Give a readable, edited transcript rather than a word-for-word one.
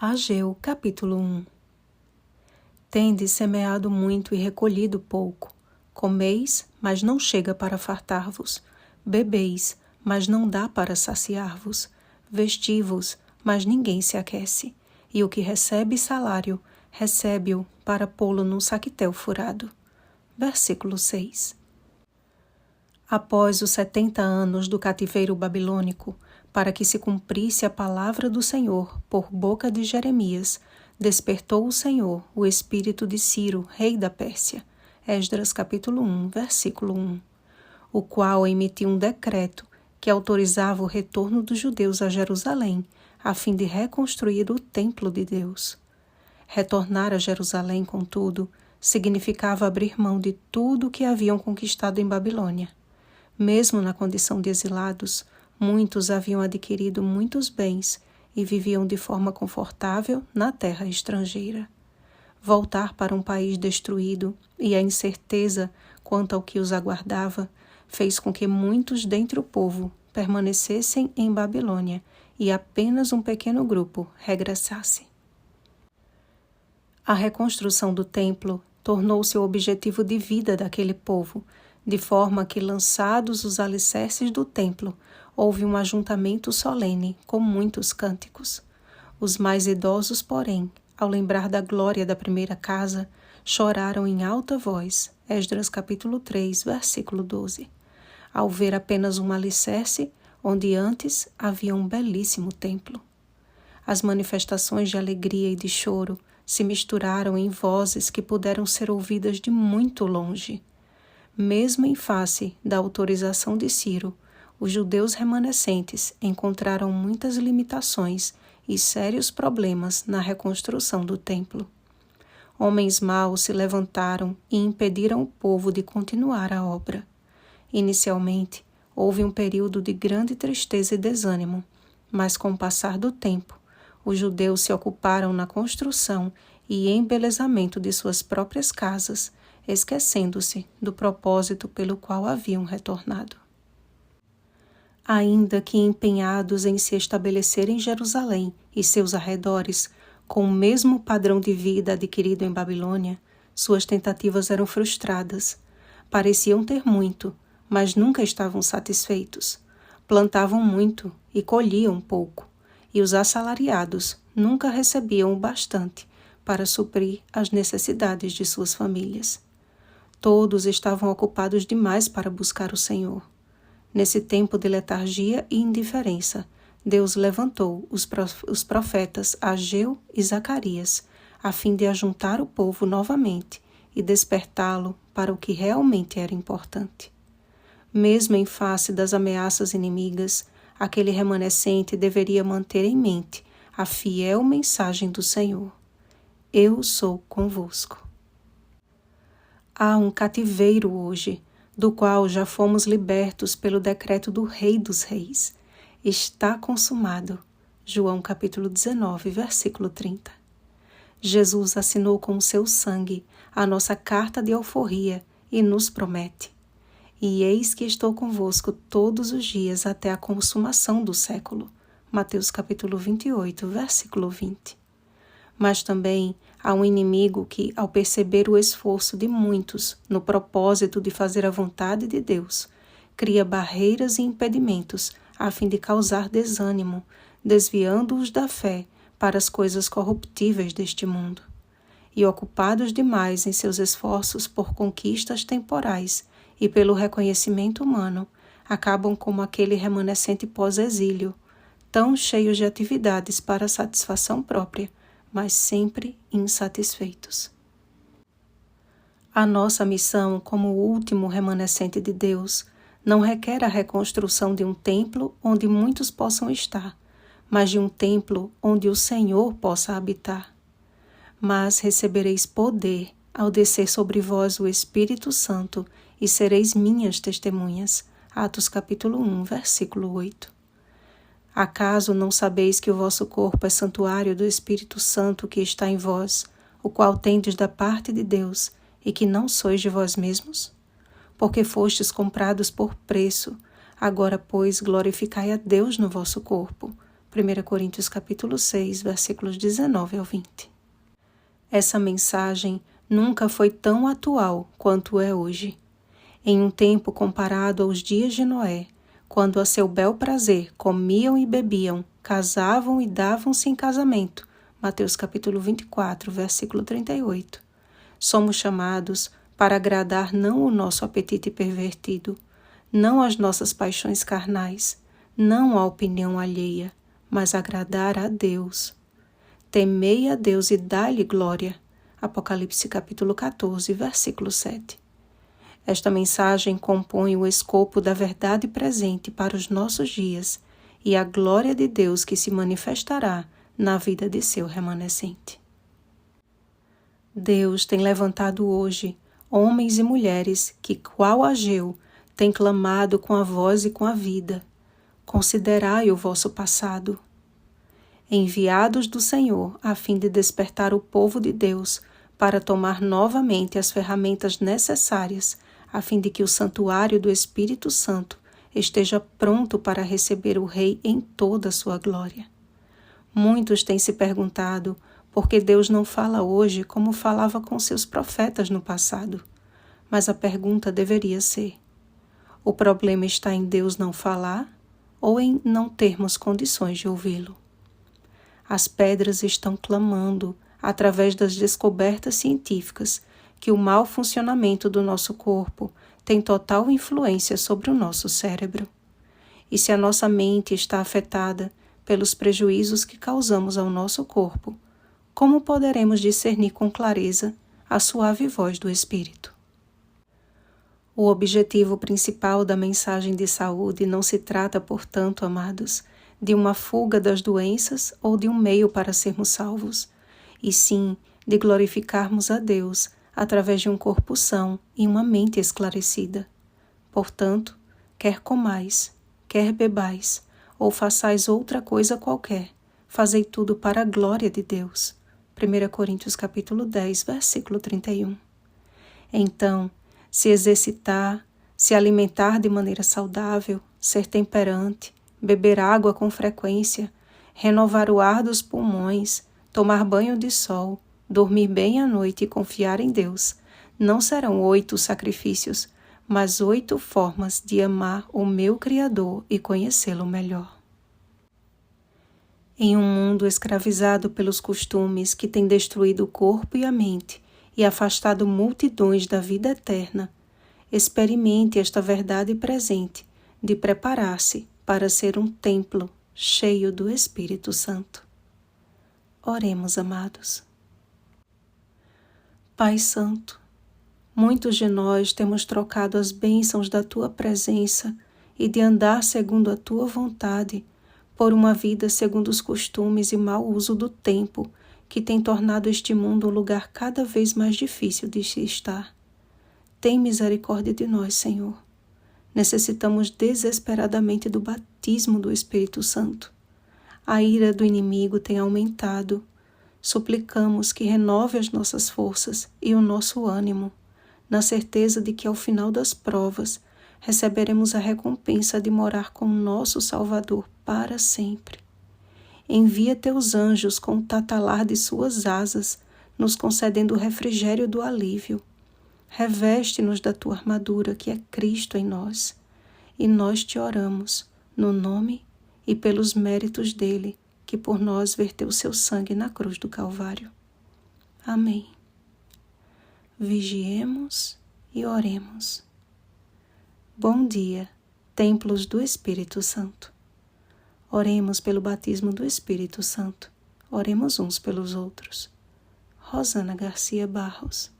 Ageu, capítulo 1. Tendes semeado muito e recolhido pouco. Comeis, mas não chega para fartar-vos. Bebeis, mas não dá para saciar-vos. Vesti-vos, mas ninguém se aquece. E o que recebe salário, recebe-o para pô-lo num saquetel furado. Versículo 6. Após os 70 anos do cativeiro babilônico, para que se cumprisse a palavra do Senhor por boca de Jeremias, despertou o Senhor o espírito de Ciro, rei da Pérsia. Esdras capítulo 1, versículo 1. O qual emitiu um decreto que autorizava o retorno dos judeus a Jerusalém, a fim de reconstruir o templo de Deus. Retornar a Jerusalém, contudo, significava abrir mão de tudo o que haviam conquistado em Babilônia. Mesmo na condição de exilados, muitos haviam adquirido muitos bens e viviam de forma confortável na terra estrangeira. Voltar para um país destruído e a incerteza quanto ao que os aguardava fez com que muitos dentre o povo permanecessem em Babilônia e apenas um pequeno grupo regressasse. A reconstrução do templo tornou-se o objetivo de vida daquele povo, de forma que, lançados os alicerces do templo, houve um ajuntamento solene com muitos cânticos. Os mais idosos, porém, ao lembrar da glória da primeira casa, choraram em alta voz. Esdras capítulo 3, versículo 12. Ao ver apenas um alicerce, onde antes havia um belíssimo templo. As manifestações de alegria e de choro se misturaram em vozes que puderam ser ouvidas de muito longe. Mesmo em face da autorização de Ciro, os judeus remanescentes encontraram muitas limitações e sérios problemas na reconstrução do templo. Homens maus se levantaram e impediram o povo de continuar a obra. Inicialmente, houve um período de grande tristeza e desânimo, mas com o passar do tempo, os judeus se ocuparam na construção e embelezamento de suas próprias casas, esquecendo-se do propósito pelo qual haviam retornado. Ainda que empenhados em se estabelecer em Jerusalém e seus arredores, com o mesmo padrão de vida adquirido em Babilônia, suas tentativas eram frustradas. Pareciam ter muito, mas nunca estavam satisfeitos. Plantavam muito e colhiam pouco, e os assalariados nunca recebiam o bastante para suprir as necessidades de suas famílias. Todos estavam ocupados demais para buscar o Senhor. Nesse tempo de letargia e indiferença, Deus levantou os profetas Ageu e Zacarias, a fim de ajuntar o povo novamente e despertá-lo para o que realmente era importante. Mesmo em face das ameaças inimigas, aquele remanescente deveria manter em mente a fiel mensagem do Senhor: Eu sou convosco. Há um cativeiro hoje, do qual já fomos libertos pelo decreto do Rei dos Reis. Está consumado. João capítulo 19, versículo 30. Jesus assinou com o seu sangue a nossa carta de alforria e nos promete: E eis que estou convosco todos os dias até a consumação do século. Mateus capítulo 28, versículo 20. Mas também há um inimigo que, ao perceber o esforço de muitos no propósito de fazer a vontade de Deus, cria barreiras e impedimentos a fim de causar desânimo, desviando-os da fé para as coisas corruptíveis deste mundo. E ocupados demais em seus esforços por conquistas temporais e pelo reconhecimento humano, acabam como aquele remanescente pós-exílio, tão cheios de atividades para a satisfação própria, mas sempre insatisfeitos. A nossa missão como último remanescente de Deus não requer a reconstrução de um templo onde muitos possam estar, mas de um templo onde o Senhor possa habitar. Mas recebereis poder ao descer sobre vós o Espírito Santo e sereis minhas testemunhas. Atos capítulo 1, versículo 8. Acaso não sabeis que o vosso corpo é santuário do Espírito Santo que está em vós, o qual tendes da parte de Deus, e que não sois de vós mesmos? Porque fostes comprados por preço, agora, pois, glorificai a Deus no vosso corpo, 1 Coríntios capítulo 6, versículos 19 ao 20. Essa mensagem nunca foi tão atual quanto é hoje. Em um tempo comparado aos dias de Noé, quando a seu bel prazer comiam e bebiam, casavam e davam-se em casamento, Mateus capítulo 24, versículo 38, somos chamados para agradar não o nosso apetite pervertido, não as nossas paixões carnais, não a opinião alheia, mas agradar a Deus. Temei a Deus e dai-lhe glória. Apocalipse capítulo 14, versículo 7. Esta mensagem compõe o escopo da verdade presente para os nossos dias e a glória de Deus que se manifestará na vida de seu remanescente. Deus tem levantado hoje homens e mulheres que, qual Ageu, têm clamado com a voz e com a vida: considerai o vosso passado. Enviados do Senhor a fim de despertar o povo de Deus para tomar novamente as ferramentas necessárias a fim de que o santuário do Espírito Santo esteja pronto para receber o Rei em toda a sua glória. Muitos têm se perguntado por que Deus não fala hoje como falava com seus profetas no passado. Mas a pergunta deveria ser: o problema está em Deus não falar ou em não termos condições de ouvi-lo? As pedras estão clamando, através das descobertas científicas, que o mau funcionamento do nosso corpo tem total influência sobre o nosso cérebro. E se a nossa mente está afetada pelos prejuízos que causamos ao nosso corpo, como poderemos discernir com clareza a suave voz do Espírito? O objetivo principal da mensagem de saúde não se trata, portanto, amados, de uma fuga das doenças ou de um meio para sermos salvos, e sim de glorificarmos a Deus através de um corpo são e uma mente esclarecida. Portanto, quer comais, quer bebais, ou façais outra coisa qualquer, fazei tudo para a glória de Deus. 1 Coríntios capítulo 10, versículo 31. Então, se exercitar, se alimentar de maneira saudável, ser temperante, beber água com frequência, renovar o ar dos pulmões, tomar banho de sol, dormir bem à noite e confiar em Deus, não serão 8 sacrifícios, mas 8 formas de amar o meu Criador e conhecê-lo melhor. Em um mundo escravizado pelos costumes que têm destruído o corpo e a mente e afastado multidões da vida eterna, experimente esta verdade presente de preparar-se para ser um templo cheio do Espírito Santo. Oremos, amados. Pai Santo, muitos de nós temos trocado as bênçãos da Tua presença e de andar segundo a Tua vontade por uma vida segundo os costumes e mau uso do tempo que tem tornado este mundo um lugar cada vez mais difícil de se estar. Tem misericórdia de nós, Senhor. Necessitamos desesperadamente do batismo do Espírito Santo. A ira do inimigo tem aumentado. Suplicamos que renove as nossas forças e o nosso ânimo, na certeza de que ao final das provas receberemos a recompensa de morar com o nosso Salvador para sempre. Envia teus anjos com o tatalar de suas asas, nos concedendo o refrigério do alívio. Reveste-nos da tua armadura, que é Cristo em nós, e nós te oramos, no nome e pelos méritos dele, que por nós verteu seu sangue na cruz do Calvário. Amém. Vigiemos e oremos. Bom dia, templos do Espírito Santo. Oremos pelo batismo do Espírito Santo. Oremos uns pelos outros. Rosana Garcia Barros.